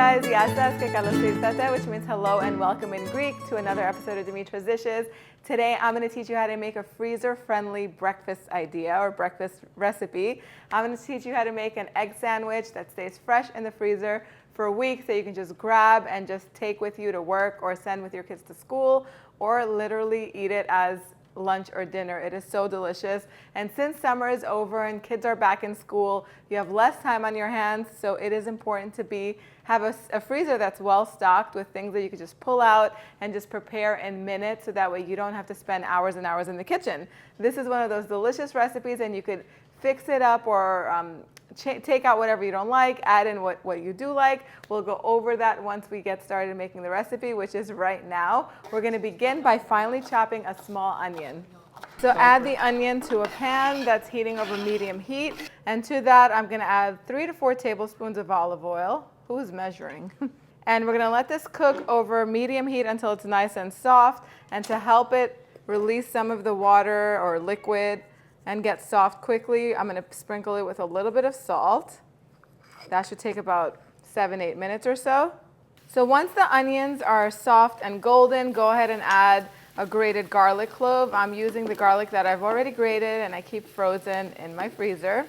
guys, Yasas que kalosir tate, which means hello and welcome in Greek to another episode of Dimitra's Dishes. Today I'm going to teach you how to make a freezer-friendly breakfast idea or breakfast recipe. I'm going to teach you how to make an egg sandwich that stays fresh in the freezer for a week so you can just grab and just take with you to work or send with your kids to school or literally eat it as lunch or dinner. It is so delicious. And since summer is over and kids are back in school, you have less time on your hands, so it is important to have a freezer that's well stocked with things that you can just pull out and just prepare in minutes, so that way you don't have to spend hours and hours in the kitchen. This is one of those delicious recipes, and you could fix it up or take out whatever you don't like, add in what you do like. We'll go over that once we get started making the recipe, which is right now. We're going to begin by finely chopping a small onion. So add the onion to a pan that's heating over medium heat, and to that I'm going to add 3 to 4 tablespoons of olive oil. Who's measuring? And we're going to let this cook over medium heat until it's nice and soft, and to help it release some of the water or liquid and get soft quickly, I'm going to sprinkle it with a little bit of salt. That should take about 7-8 minutes or so. So once the onions are soft and golden, go ahead and add a grated garlic clove. I'm using the garlic that I've already grated and I keep frozen in my freezer.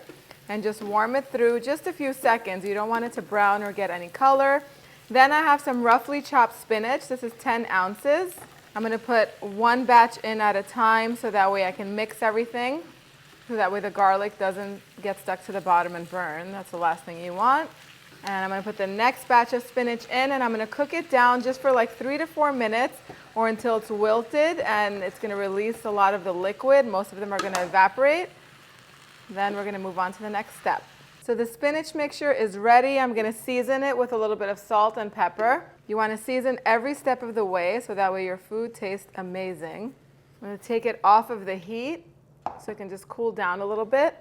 And just warm it through just a few seconds. You don't want it to brown or get any color. Then I have some roughly chopped spinach. This is 10 ounces. I'm going to put one batch in at a time so that way I can mix everything. So that way the garlic doesn't get stuck to the bottom and burn. That's the last thing you want. And I'm going to put the next batch of spinach in, and I'm going to cook it down just for like 3 to 4 minutes or until it's wilted and it's going to release a lot of the liquid. Most of them are going to evaporate. Then we're going to move on to the next step. So the spinach mixture is ready. I'm going to season it with a little bit of salt and pepper. You want to season every step of the way so that way your food tastes amazing. I'm going to take it off of the heat so it can just cool down a little bit.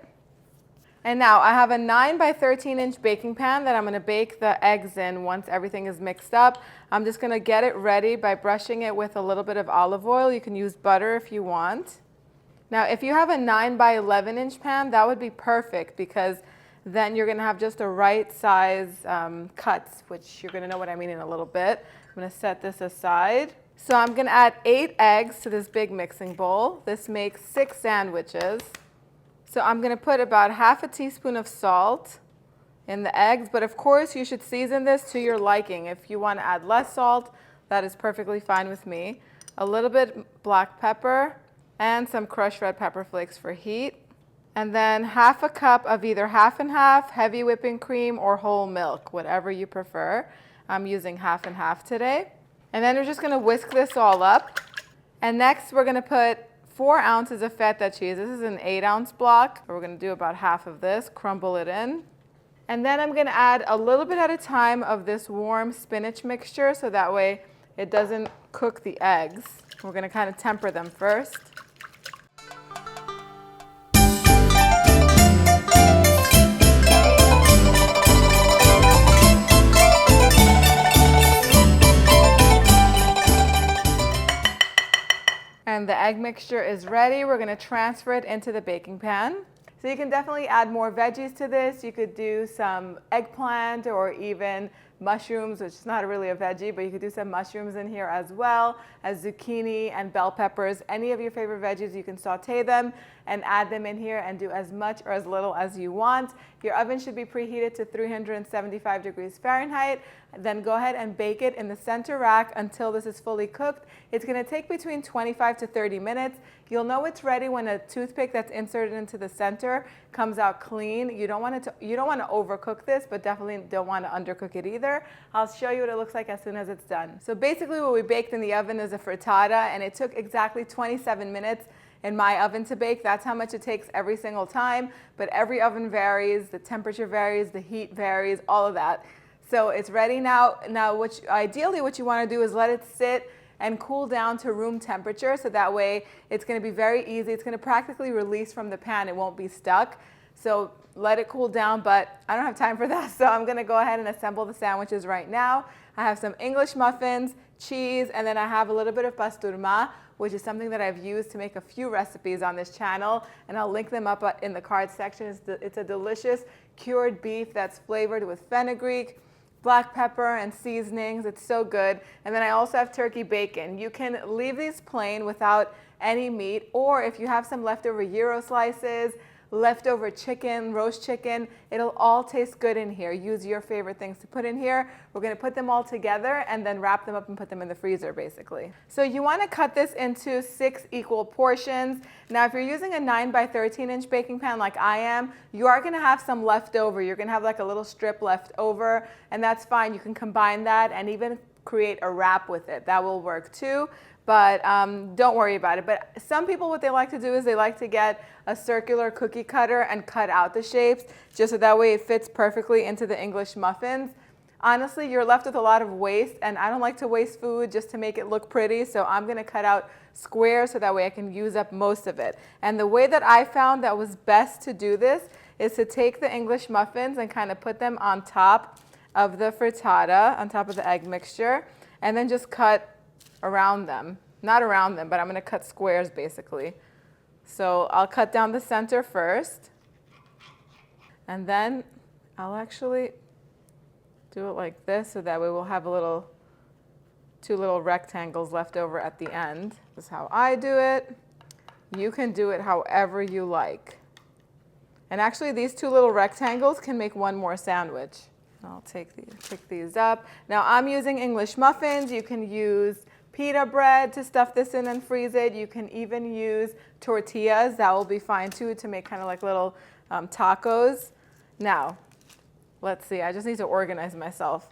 And now I have a 9 by 13 inch baking pan that I'm going to bake the eggs in once everything is mixed up. I'm just going to get it ready by brushing it with a little bit of olive oil. You can use butter if you want. Now if you have a 9 by 11 inch pan, that would be perfect, because then you're going to have just the right size cuts, which you're going to know what I mean in a little bit. I'm going to set this aside. So I'm going to add 8 eggs to this big mixing bowl. This makes 6 sandwiches. So I'm going to put about half a teaspoon of salt in the eggs, but of course you should season this to your liking. If you want to add less salt, that is perfectly fine with me. A little bit black pepper and some crushed red pepper flakes for heat. And then half a cup of either half and half, heavy whipping cream, or whole milk, whatever you prefer. I'm using half and half today. And then we're just going to whisk this all up. And next we're going to put 4 ounces of Feta cheese. This is an 8-ounce block. We're going to do about half of this, crumble it in. And then I'm going to add a little bit at a time of this warm spinach mixture so that way it doesn't cook the eggs. We're going to kind of temper them first. And the egg mixture is ready. We're going to transfer it into the baking pan. So you can definitely add more veggies to this. You could do some eggplant or even mushrooms, which is not really a veggie, but you could do some mushrooms in here as well as zucchini and bell peppers. Any of your favorite veggies, you can saute them and add them in here and do as much or as little as you want. Your oven should be preheated to 375 degrees Fahrenheit. Then go ahead and bake it in the center rack until this is fully cooked. It's going to take between 25 to 30 minutes. You'll know it's ready when a toothpick that's inserted into the center comes out clean. You don't want to overcook this, but definitely don't want to undercook it either. I'll show you what it looks like as soon as it's done. So basically what we baked in the oven is a frittata, and it took exactly 27 minutes in my oven to bake. That's how much it takes every single time, but every oven varies, the temperature varies, the heat varies, all of that. So it's ready now. Now, ideally what you want to do is let it sit and cool down to room temperature, so that way it's going to be very easy. It's going to practically release from the pan. It won't be stuck. So let it cool down, but I don't have time for that, so I'm going to go ahead and assemble the sandwiches right now. I have some English muffins, cheese, and then I have a little bit of Pasturma, which is something that I've used to make a few recipes on this channel, and I'll link them up in the card section. It's a delicious cured beef that's flavored with fenugreek, black pepper and seasonings. It's so good. And then I also have turkey bacon. You can leave these plain without any meat, or if you have some leftover gyro slices, leftover chicken, roast chicken, it'll all taste good in here. Use your favorite things to put in here. We're going to put them all together and then wrap them up and put them in the freezer basically. So you want to cut this into 6 equal portions. Now if you're using a 9 by 13 inch baking pan like I am, you are going to have some left over. You're going to have like a little strip left over, and that's fine. You can combine that and even create a wrap with it. That will work too. But don't worry about it. But some people, what they like to do is they like to get a circular cookie cutter and cut out the shapes, just so that way it fits perfectly into the English muffins. Honestly, you're left with a lot of waste, and I don't like to waste food just to make it look pretty, so I'm going to cut out squares so that way I can use up most of it. And the way that I found that was best to do this is to take the English muffins and kind of put them on top of the frittata, on top of the egg mixture, and then just cut around them. Not around them, but I'm going to cut squares basically. So I'll cut down the center first, and then I'll actually do it like this so that way we'll have two little rectangles left over at the end. This is how I do it. You can do it however you like. And actually these 2 little rectangles can make one more sandwich. I'll pick these up. Now I'm using English muffins. You can use pita bread to stuff this in and freeze it. You can even use tortillas. That will be fine too, to make kind of like little tacos. Now, let's see. I just need to organize myself.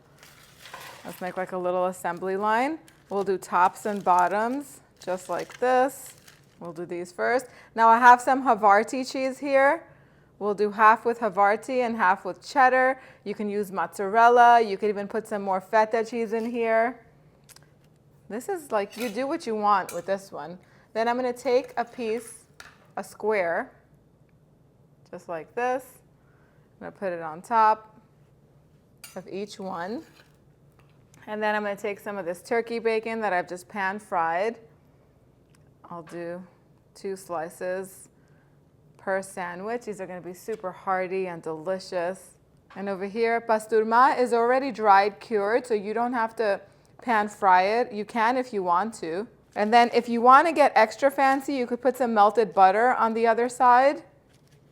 Let's make like a little assembly line. We'll do tops and bottoms just like this. We'll do these first. Now I have some Havarti cheese here. We'll do half with Havarti and half with cheddar. You can use mozzarella. You could even put some more Feta cheese in here. This is like, you do what you want with this one. Then I'm going to take a square, just like this. I'm going to put it on top of each one. And then I'm going to take some of this turkey bacon that I've just pan fried. I'll do 2 slices per sandwich. These are going to be super hearty and delicious. And over here, Pasturma is already dried, cured, so you don't have to pan fry it. You can if you want to. And then if you want to get extra fancy, you could put some melted butter on the other side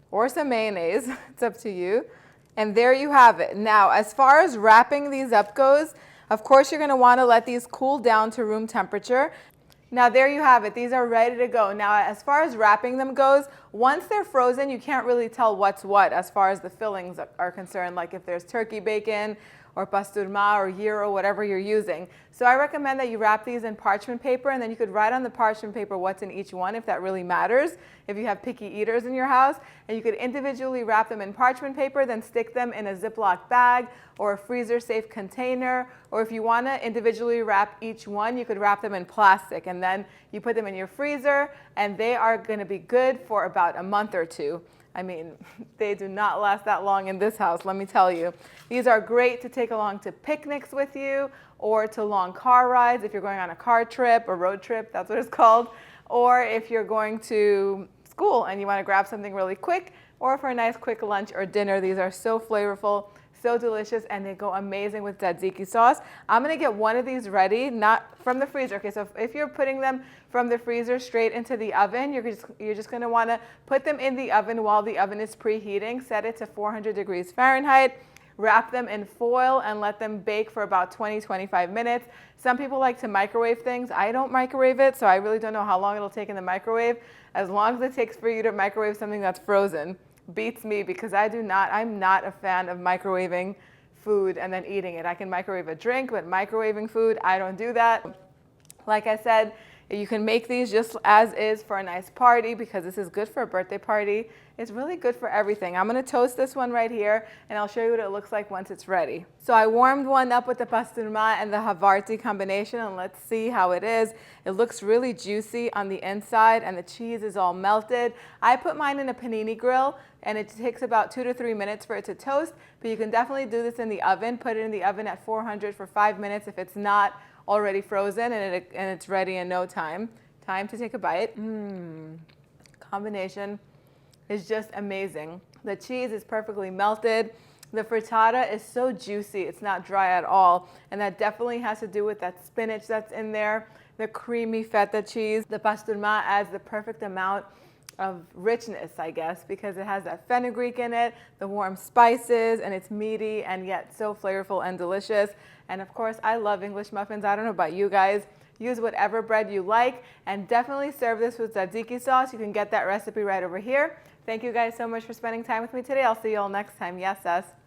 or some mayonnaise. It's up to you. And there you have it. Now, as far as wrapping these up goes, of course you're going to want to let these cool down to room temperature. Now there you have it. These are ready to go. Now as far as wrapping them goes, once they're frozen, you can't really tell what's what as far as the fillings are concerned, like if there's turkey bacon or pasturma or gyro, whatever you're using. So I recommend that you wrap these in parchment paper, and then you could write on the parchment paper what's in each one if that really matters, if you have picky eaters in your house. And you could individually wrap them in parchment paper, then stick them in a Ziploc bag or a freezer-safe container. Or if you want to individually wrap each one, you could wrap them in plastic, and then you put them in your freezer, and they are going to be good for about a month or 2. I mean, they do not last that long in this house, let me tell you. These are great to take along to picnics with you, or to long car rides if you're going on a car trip, a road trip, that's what it's called. Or if you're going to school and you want to grab something really quick, or for a nice quick lunch or dinner. These are so flavorful, so delicious, and they go amazing with tzatziki sauce. I'm going to get one of these ready, not from the freezer. Okay, so if you're putting them from the freezer straight into the oven, you're just going to want to put them in the oven while the oven is preheating. Set it to 400 degrees Fahrenheit. Wrap them in foil and let them bake for about 20-25 minutes. Some people like to microwave things. I don't microwave it, so I really don't know how long it'll take in the microwave. As long as it takes for you to microwave something that's frozen, beats me, because I'm not a fan of microwaving food and then eating it. I can microwave a drink, but microwaving food, I don't do that. Like I said, you can make these just as is for a nice party, because this is good for a birthday party. It's really good for everything. I'm going to toast this one right here, and I'll show you what it looks like once it's ready. So I warmed one up with the Pasturma and the Havarti combination, and let's see how it is. It looks really juicy on the inside, and the cheese is all melted. I put mine in a panini grill, and it takes about 2 to 3 minutes for it to toast, but you can definitely do this in the oven. Put it in the oven at 400 for 5 minutes if it's not already frozen, and it's ready in no time. Time to take a bite. Combination is just amazing. The cheese is perfectly melted. The frittata is so juicy, it's not dry at all, and that definitely has to do with that spinach that's in there, the creamy feta cheese. The pasturma adds the perfect amount of richness, I guess, because it has that fenugreek in it, the warm spices, and it's meaty and yet so flavorful and delicious. And of course, I love English muffins. I don't know about you guys. Use whatever bread you like, and definitely serve this with tzatziki sauce. You can get that recipe right over here. Thank you guys so much for spending time with me today. I'll see you all next time. Yes, us.